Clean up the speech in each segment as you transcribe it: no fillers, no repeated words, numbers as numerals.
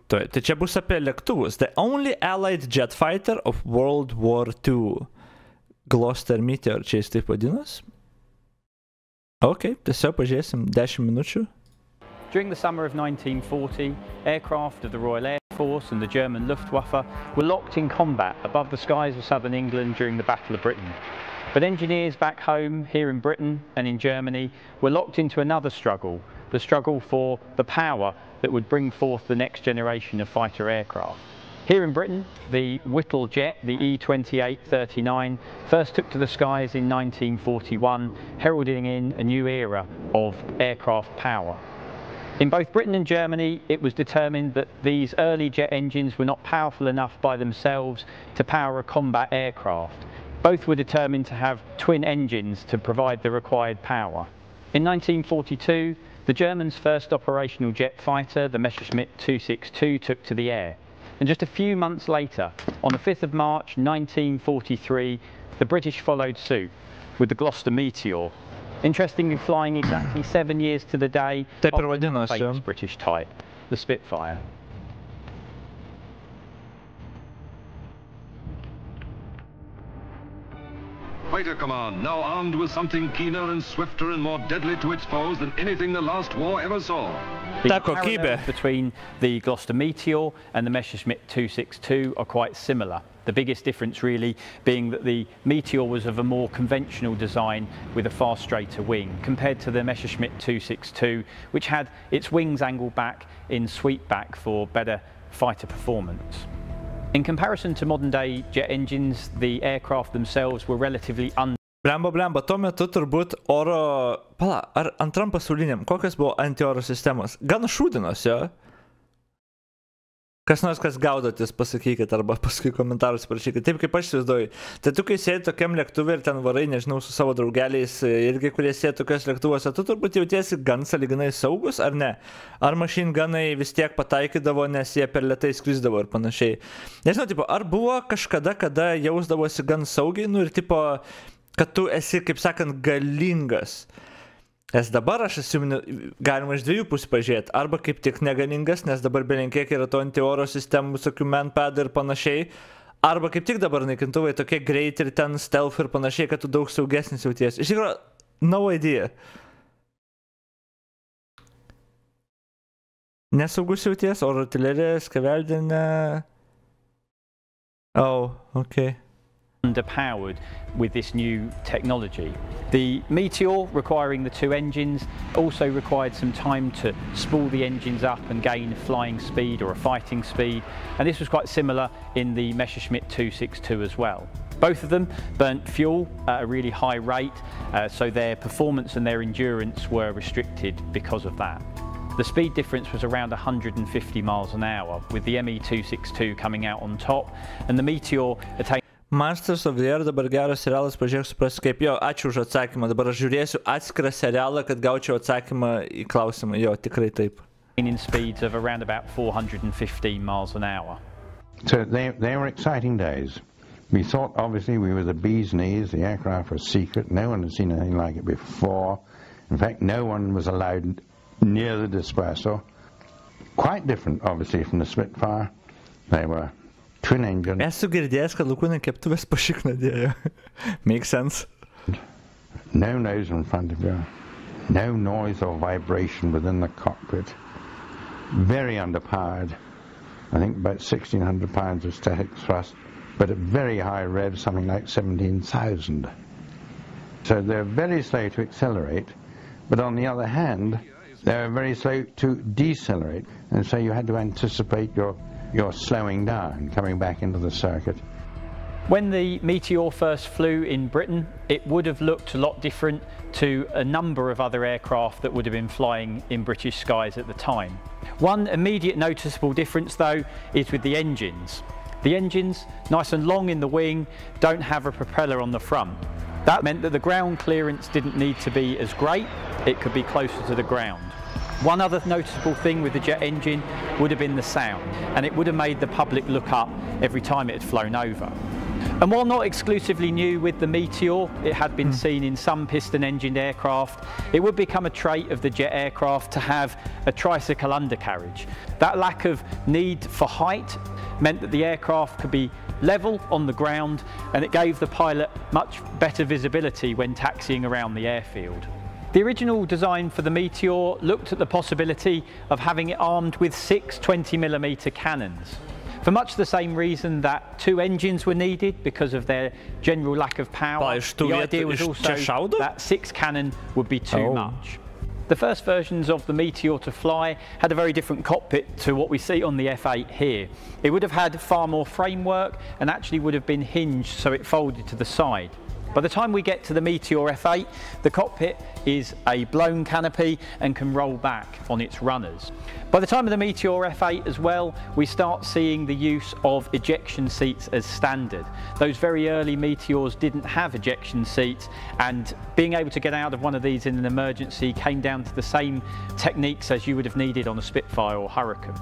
Tai čia bus apie lėktuvus. The only allied jet fighter of World War II. Gloster Meteor, čia jis taip vadinas? Ok, tiesiog pažiūrėsim 10 minučių. During the summer of 1940, aircraft of the Royal Air Force and the German Luftwaffe were locked in combat above the skies of southern England during the Battle of Britain. But engineers back home, here in Britain and in Germany, were locked into another struggle, the struggle for the power that would bring forth the next generation of fighter aircraft. Here in Britain, the Whittle jet, the E-28-39, first took to the skies in 1941, heralding in a new era of aircraft power. In both Britain and Germany, it was determined that these early jet engines were not powerful enough by themselves to power a combat aircraft. Both were determined to have twin engines to provide the required power. In 1942, the Germans' first operational jet fighter, the Messerschmitt 262, took to the air. And just a few months later, on the 5th of March 1943, the British followed suit with the Gloster Meteor. Interestingly, flying exactly 7 years to the day of the famous British type, the Spitfire. Fighter Command, now armed with something keener and swifter and more deadly to its foes than anything the last war ever saw. The parallels between the Gloster Meteor and the Messerschmitt 262 are quite similar. The biggest difference really being that the Meteor was of a more conventional design with a far straighter wing compared to the Messerschmitt 262, which had its wings angled back in sweep back for better fighter performance. In comparison to modern day jet engines, the aircraft themselves were relatively Blemba, tuo metu turbūt oro... Pala, ar antram pasauliniam, kokios buvo antioro sistemos? Gan šūdinos, jo? Kas nors, kas gaudotis, pasakykit, arba paskui komentarus parašykit. Taip kaip aš įsivaizduoju. Tai tu, kai sėdi tokiam lėktuvui ir ten varai, nežinau, su savo draugeliais, irgi kurie sėdi tokios lėktuvuose, tu turbūt jautiesi gan sąlyginai saugus, ar ne? Ar machine gunai vis tiek pataikydavo, nes jie per lėtai skrisdavo ir panašiai. Nežinau, tipo, ar buvo kažkada, kada jausdavosi gan saugiai, nu ir tipo, kad tu esi, kaip sakant, galingas. Nes dabar aš atsimenu, galima iš dviejų pusių pažiūrėti, arba kaip tik negalingas, nes dabar belenkiek yra to antioro sistemų, visokių manpad ir panašiai, arba kaip tik dabar naikintuvai tokie greit ir ten stealth ir panašiai, kad tu daug saugesnis jauties. Iš tikrųjų, no idea. Nesaugus jauties, oro artilerija, skaveldinė. Oh, okay. Underpowered with this new technology. The Meteor, requiring the two engines, also required some time to spool the engines up and gain flying speed or a fighting speed, and this was quite similar in the Messerschmitt 262 as well. Both of them burnt fuel at a really high rate, so their performance and their endurance were restricted because of that. The speed difference was around 150 miles an hour, with the ME-262 coming out on top, and the Meteor attained Masters of the Air, dabar geras serialas, pažiūrėk, suprasi kaip jo, ačiū už atsakymą, dabar aš žiūrėsiu atskirą serialą, kad gaučiau atsakymą į klausimą, jo, tikrai taip. In speeds of around about 415 miles an hour. So they were exciting days. We thought, obviously, we were the bee's knees, the aircraft was secret, no one had seen anything like it before. In fact, no one was allowed near the dispersal. Quite different, obviously, from the Spitfire. They were twin engine. Esu girdėjęs, kad Lukūnai keptuvės pašiknadėjo. Makes sense. No nose in front of you. No noise or vibration within the cockpit. Very underpowered. I think about 1,600 pounds of static thrust, but at very high rev, something like 17,000. So they're very slow to accelerate, but on the other hand, they're very slow to decelerate. And so you had to anticipate your slowing down, coming back into the circuit. When the Meteor first flew in Britain, it would have looked a lot different to a number of other aircraft that would have been flying in British skies at the time. One immediate noticeable difference, though, is with the engines. The engines, nice and long in the wing, don't have a propeller on the front. That meant that the ground clearance didn't need to be as great, it could be closer to the ground. One other noticeable thing with the jet engine would have been the sound, and it would have made the public look up every time it had flown over. And while not exclusively new with the Meteor, it had been seen in some piston-engined aircraft, it would become a trait of the jet aircraft to have a tricycle undercarriage. That lack of need for height meant that the aircraft could be level on the ground, and it gave the pilot much better visibility when taxiing around the airfield. The original design for the Meteor looked at the possibility of having it armed with 6 20mm cannons. For much the same reason that 2 engines were needed because of their general lack of power, the idea was also that 6 cannon would be too much. The first versions of the Meteor to fly had a very different cockpit to what we see on the F8 here. It would have had far more framework and actually would have been hinged so it folded to the side. By the time we get to the Meteor F8, the cockpit is a blown canopy and can roll back on its runners. By the time of the Meteor F8 as well, we start seeing the use of ejection seats as standard. Those very early Meteors didn't have ejection seats, and being able to get out of one of these in an emergency came down to the same techniques as you would have needed on a Spitfire or Hurricane.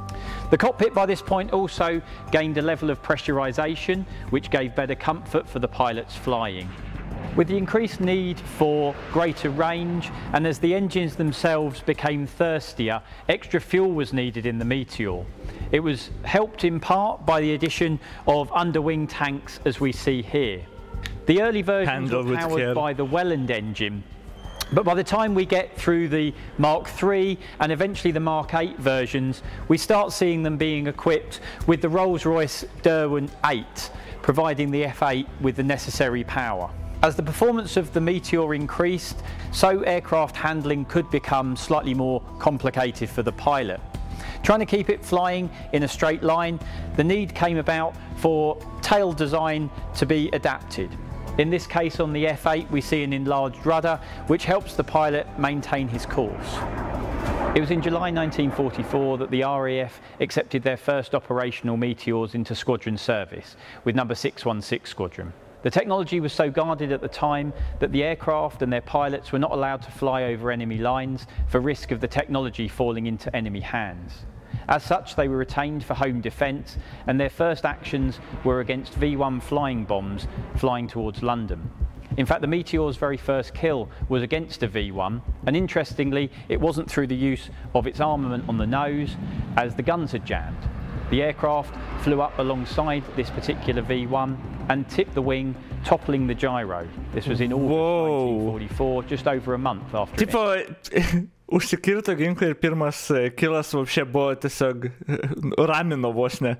The cockpit by this point also gained a level of pressurization, which gave better comfort for the pilots flying. With the increased need for greater range, and as the engines themselves became thirstier, extra fuel was needed in the Meteor. It was helped in part by the addition of underwing tanks, as we see here. The early versions were powered by the Welland engine, but by the time we get through the Mark III and eventually the Mark 8 versions, we start seeing them being equipped with the Rolls-Royce Derwent 8, providing the F8 with the necessary power. As the performance of the Meteor increased, so aircraft handling could become slightly more complicated for the pilot. Trying to keep it flying in a straight line, the need came about for tail design to be adapted. In this case on the F8 we see an enlarged rudder, which helps the pilot maintain his course. It was in July 1944 that the RAF accepted their first operational Meteors into squadron service with number 616 Squadron. The technology was so guarded at the time that the aircraft and their pilots were not allowed to fly over enemy lines for risk of the technology falling into enemy hands. As such, they were retained for home defence, and their first actions were against V-1 flying bombs flying towards London. In fact, the Meteor's very first kill was against a V-1, and interestingly, it wasn't through the use of its armament on the nose, as the guns had jammed. The aircraft flew up alongside this particular V-1 and tipped the wing, toppling the gyro. This was in August 1944, just over a month after Užsikirto ginklą ir pirmas kilas vapšė buvo tiesiog ramino vos ne.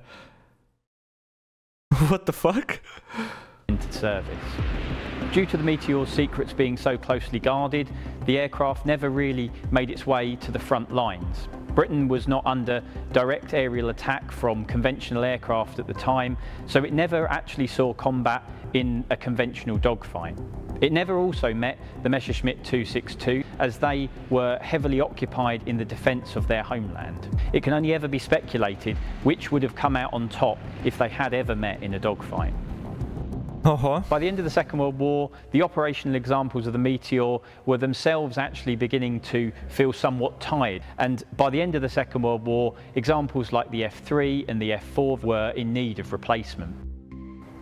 What the fuck? Into service. Due to the Meteor's secrets being so closely guarded, the aircraft never really made its way to the front lines. Britain was not under direct aerial attack from conventional aircraft at the time, so it never actually saw combat in a conventional dogfight. It never also met the Messerschmitt 262, as they were heavily occupied in the defence of their homeland. It can only ever be speculated which would have come out on top if they had ever met in a dogfight. By the end of the Second World War, the operational examples of the Meteor were themselves actually beginning to feel somewhat tired, and by the end of the Second World War, examples like the F3 and the F4 were in need of replacement.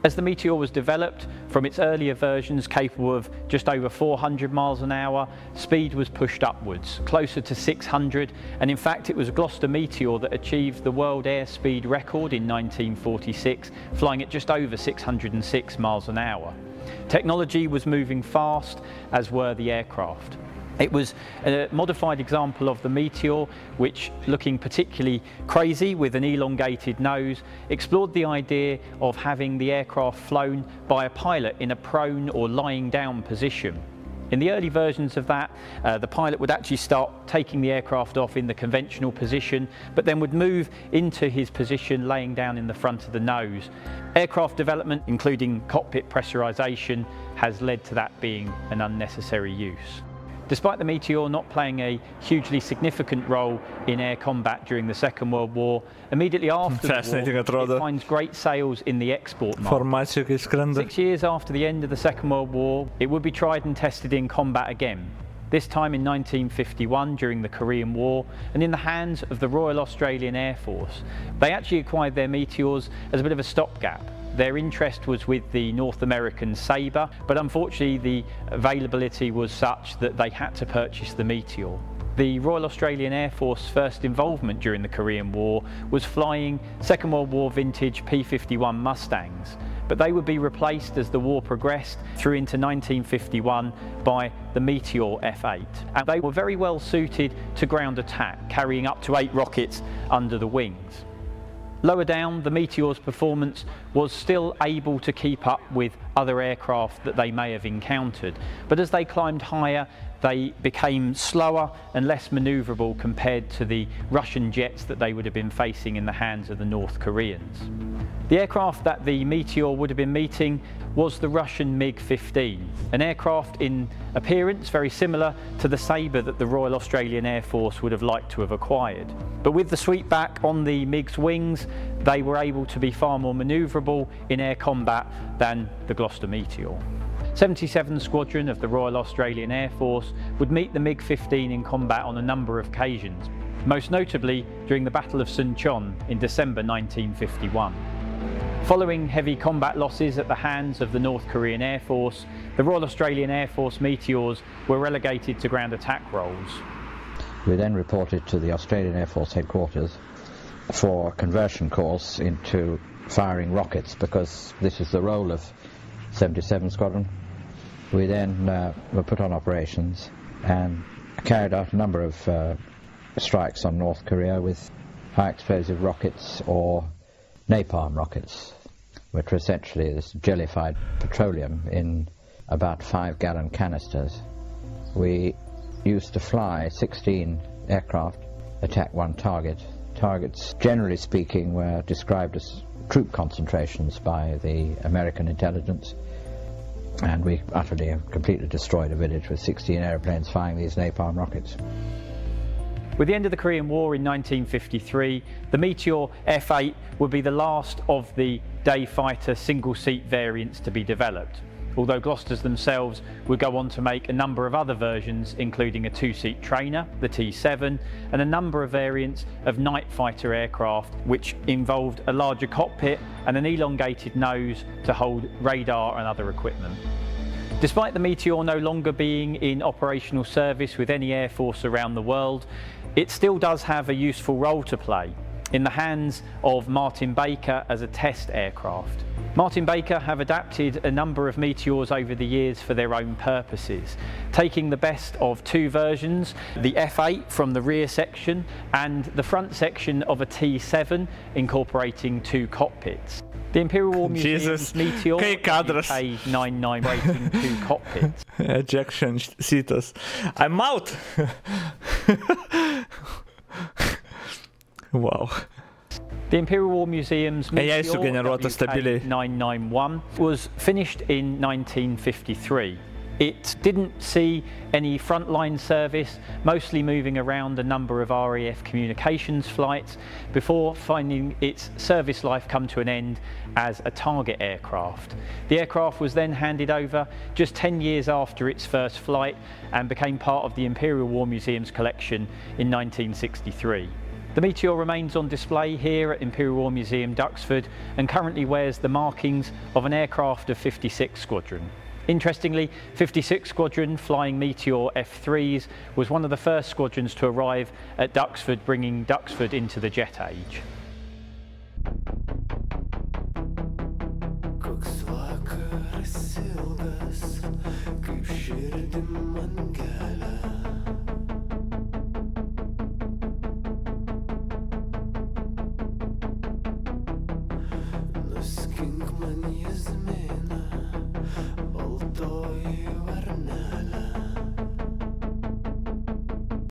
As the Meteor was developed, from its earlier versions capable of just over 400 miles an hour, speed was pushed upwards, closer to 600, and in fact it was Gloster Meteor that achieved the world airspeed record in 1946, flying at just over 606 miles an hour. Technology was moving fast, as were the aircraft. It was a modified example of the Meteor, which, looking particularly crazy with an elongated nose, explored the idea of having the aircraft flown by a pilot in a prone or lying down position. In the early versions of that, the pilot would actually start taking the aircraft off in the conventional position, but then would move into his position laying down in the front of the nose. Aircraft development, including cockpit pressurization, has led to that being an unnecessary use. Despite the Meteor not playing a hugely significant role in air combat during the Second World War, immediately after the war, it finds great sales in the export market. 6 years after the end of the Second World War, it would be tried and tested in combat again, this time in 1951 during the Korean War, and in the hands of the Royal Australian Air Force. They actually acquired their Meteors as a bit of a stopgap. their interest was with the North American Sabre, but unfortunately the availability was such that they had to purchase the Meteor. The Royal Australian Air Force's first involvement during the Korean War was flying Second World War vintage P-51 Mustangs, but they would be replaced as the war progressed through into 1951 by the Meteor F-8. And they were very well suited to ground attack, carrying up to 8 rockets under the wings. Lower down, the Meteor's performance was still able to keep up with other aircraft that they may have encountered, but as they climbed higher, they became slower and less manoeuvrable compared to the Russian jets that they would have been facing in the hands of the North Koreans. The aircraft that the Meteor would have been meeting was the Russian MiG-15, an aircraft in appearance very similar to the Sabre that the Royal Australian Air Force would have liked to have acquired. But with the sweepback on the MiG's wings, they were able to be far more manoeuvrable in air combat than the Gloster Meteor. 77 Squadron of the Royal Australian Air Force would meet the MiG-15 in combat on a number of occasions, most notably during the Battle of Sun Chon in December 1951. Following heavy combat losses at the hands of the North Korean Air Force, the Royal Australian Air Force Meteors were relegated to ground attack roles. We then reported to the Australian Air Force headquarters for a conversion course into firing rockets, because this is the role of 77 Squadron. We then were put on operations and carried out a number of strikes on North Korea with high explosive rockets or napalm rockets, which were essentially this jellified petroleum in about 5-gallon canisters. We used to fly 16 aircraft, attack one target. Targets, generally speaking, were described as troop concentrations by the American intelligence, and we utterly and completely destroyed a village with 16 aeroplanes firing these napalm rockets. With the end of the Korean War in 1953, the Meteor F-8 would be the last of the day fighter single-seat variants to be developed, although Gloucesters themselves would go on to make a number of other versions, including a 2-seat trainer, the T-7, and a number of variants of night fighter aircraft which involved a larger cockpit and an elongated nose to hold radar and other equipment. Despite the Meteor no longer being in operational service with any air force around the world, it still does have a useful role to play in the hands of Martin Baker as a test aircraft. Martin Baker have adapted a number of Meteors over the years for their own purposes, taking the best of 2 versions, the F-8 from the rear section and the front section of a T-7, incorporating 2 cockpits. The Imperial War Museum's Meteor A99 rating 2 cockpits. Ejection seatas. I'm out! Wow. The Imperial War Museum's Meteor sugeneruota WK991 was finished in 1953. It didn't see any frontline service, mostly moving around a number of RAF communications flights, before finding its service life come to an end as a target aircraft. The aircraft was then handed over just 10 years after its first flight and became part of the Imperial War Museum's collection in 1963. The Meteor remains on display here at Imperial War Museum Duxford and currently wears the markings of an aircraft of 56 Squadron. Interestingly, 56 Squadron flying Meteor F-3s was one of the first squadrons to arrive at Duxford, bringing Duxford into the jet age. Nuskink man jazmina